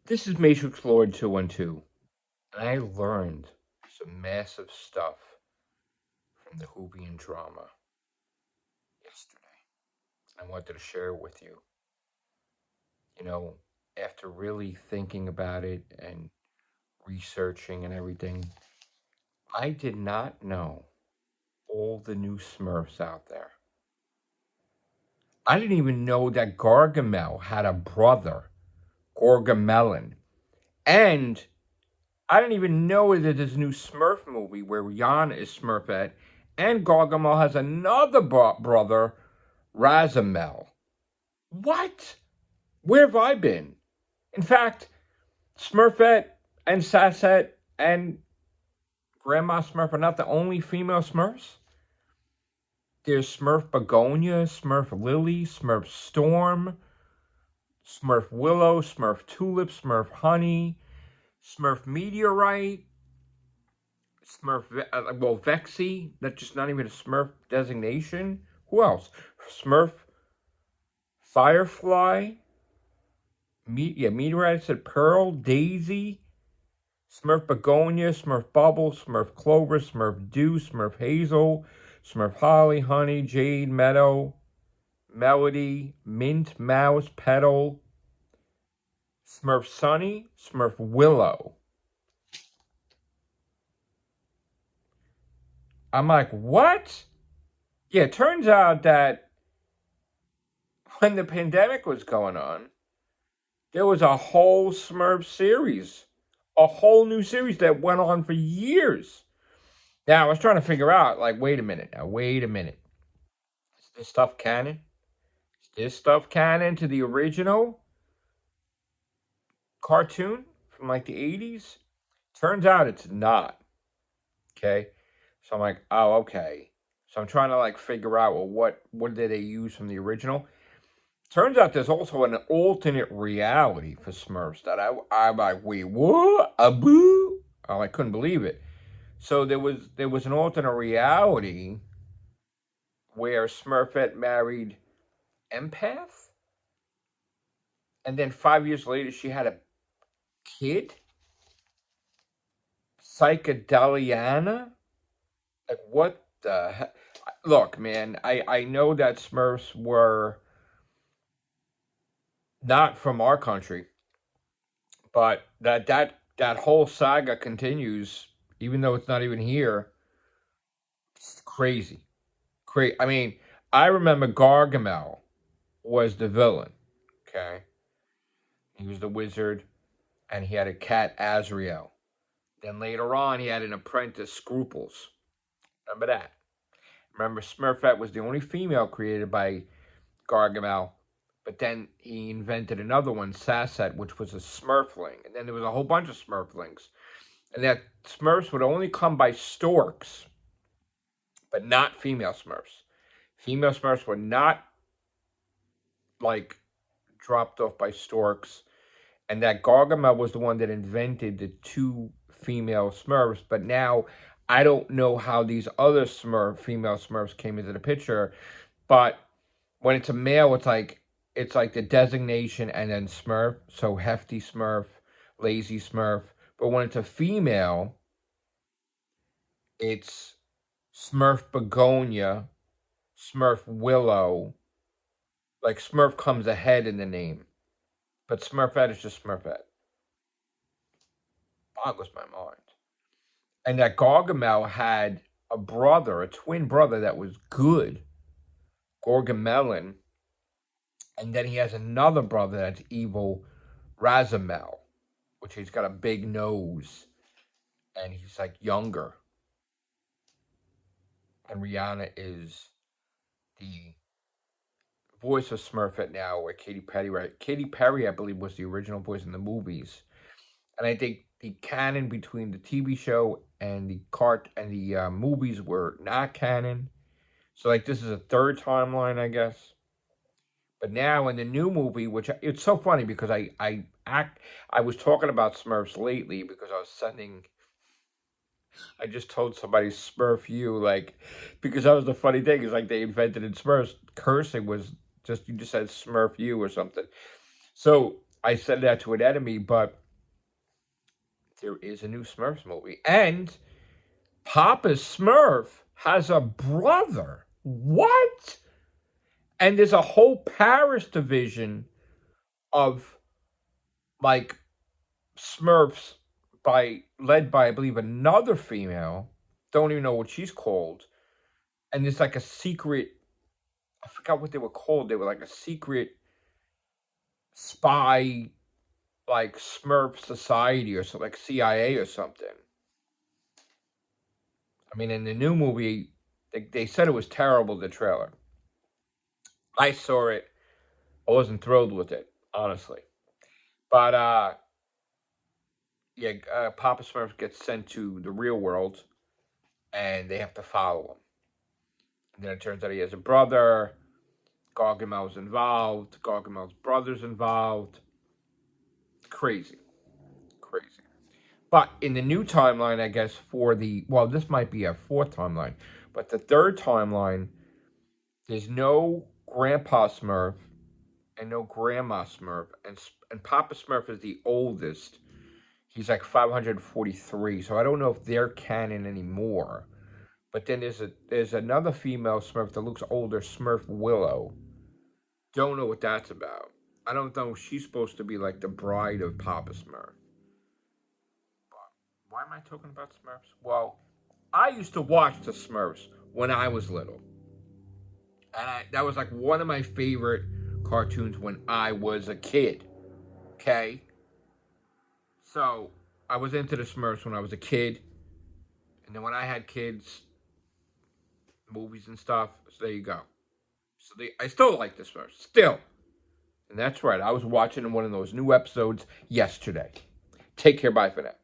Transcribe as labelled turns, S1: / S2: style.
S1: This is Matrix Lord 212, and I learned some massive stuff from the Whovian drama yesterday. I wanted to share it with you. You know, after really thinking about it and researching and everything, I did not know all the new Smurfs out there. I didn't even know that Gargamel had a brother, Gorgamelon. And I didn't even know that there's a new Smurf movie where Rihanna is Smurfette, and Gargamel has another brother, Razamel. What? Where have I been? In fact, Smurfette and Sassette and Grandma Smurf are not the only female Smurfs. There's Smurf Begonia, Smurf Lily, Smurf Storm, Smurf Willow, Smurf Tulip, Smurf Honey, Smurf Meteorite, Smurf, Vexy. That's just not even a Smurf designation. Who else? Smurf Firefly. Meteorite. I said Pearl, Daisy, Smurf Begonia, Smurf Bubble, Smurf Clover, Smurf Dew, Smurf Hazel, Smurf Holly, Honey, Jade, Meadow, Melody, Mint, Mouse, Petal, Smurf Sunny, Smurf Willow. I'm like, what? Yeah, it turns out that when the pandemic was going on, there was a whole Smurf series, a whole new series that went on for years. Now, I was trying to figure out, like, wait a minute. Now, wait a minute. Is this stuff canon? Is this stuff canon to the original cartoon from like the 80s? Turns out it's not. Okay. So I'm like, oh, okay. So I'm trying to like figure out, well, what did they use from the original? Turns out there's also an alternate reality for Smurfs that I'm like, wait, what? A boo? Oh, I couldn't believe it. So there was an alternate reality where Smurfette married Empath, and then 5 years later she had a kid, Psychedeliana. Like what the heck? Look, man, I know that Smurfs were not from our country, but that whole saga continues, even though it's not even here. It's crazy, crazy. I mean, I remember Gargamel was the villain. Okay, he was the wizard, and he had a cat Azrael. Then later on, he had an apprentice Scruples. Remember that? Remember, Smurfette was the only female created by Gargamel, but then he invented another one, Sassette, which was a Smurfling, and then there was a whole bunch of Smurflings, and that Smurfs would only come by storks, but not female Smurfs. Female Smurfs were not like dropped off by storks, and that Gargamel was the one that invented the two female Smurfs. But now I don't know how these other female Smurfs came into the picture. But when it's a male, it's like the designation and then Smurf. So hefty Smurf, lazy Smurf. But when it's a female, it's Smurf Begonia, Smurf Willow. Like Smurf comes ahead in the name, but Smurfette is just Smurfette. Boggles my mind. And that Gargamel had a brother, a twin brother that was good, Gorgamelon, and then he has another brother that's evil, Razamel, which he's got a big nose, and he's like younger. And Rihanna is the voice of Smurfette now, where Katy Perry, right? Katy Perry, I believe, was the original voice in the movies, and I think the canon between the TV show and the movies were not canon. So like this is a third timeline, I guess. But now in the new movie, which it's so funny because I was talking about Smurfs lately because I just told somebody Smurf you like because that was the funny thing is like they invented in Smurfs cursing was just you just said Smurf you or something. So I said that to an enemy, but there is a new Smurfs movie. And Papa Smurf has a brother. What? And there's a whole Paris division of like Smurfs led by I believe another female. Don't even know what she's called. And there's like a secret, I forgot what they were called. They were like a secret spy like Smurf society or something, like CIA or something. I mean, in the new movie, they said it was terrible, the trailer. I saw it. I wasn't thrilled with it, honestly. But yeah, Papa Smurf gets sent to the real world, and they have to follow him. And then it turns out he has a brother. Gargamel's involved. Gargamel's brother's involved. Crazy, crazy. But in the new timeline, I guess this might be a fourth timeline, but the third timeline, there's no Grandpa Smurf and no Grandma Smurf, and Papa Smurf is the oldest. He's like 543, so I don't know if they're canon anymore. But then there's another female Smurf that looks older, Smurf Willow. Don't know what that's about. I don't know if she's supposed to be like the bride of Papa Smurf. But why am I talking about Smurfs? Well, I used to watch the Smurfs when I was little. And that was like one of my favorite cartoons when I was a kid. Okay? So, I was into the Smurfs when I was a kid. And then when I had kids, movies and stuff, so there you go. So I still like the Smurfs. Still. And that's right. I was watching one of those new episodes yesterday. Take care. Bye for now.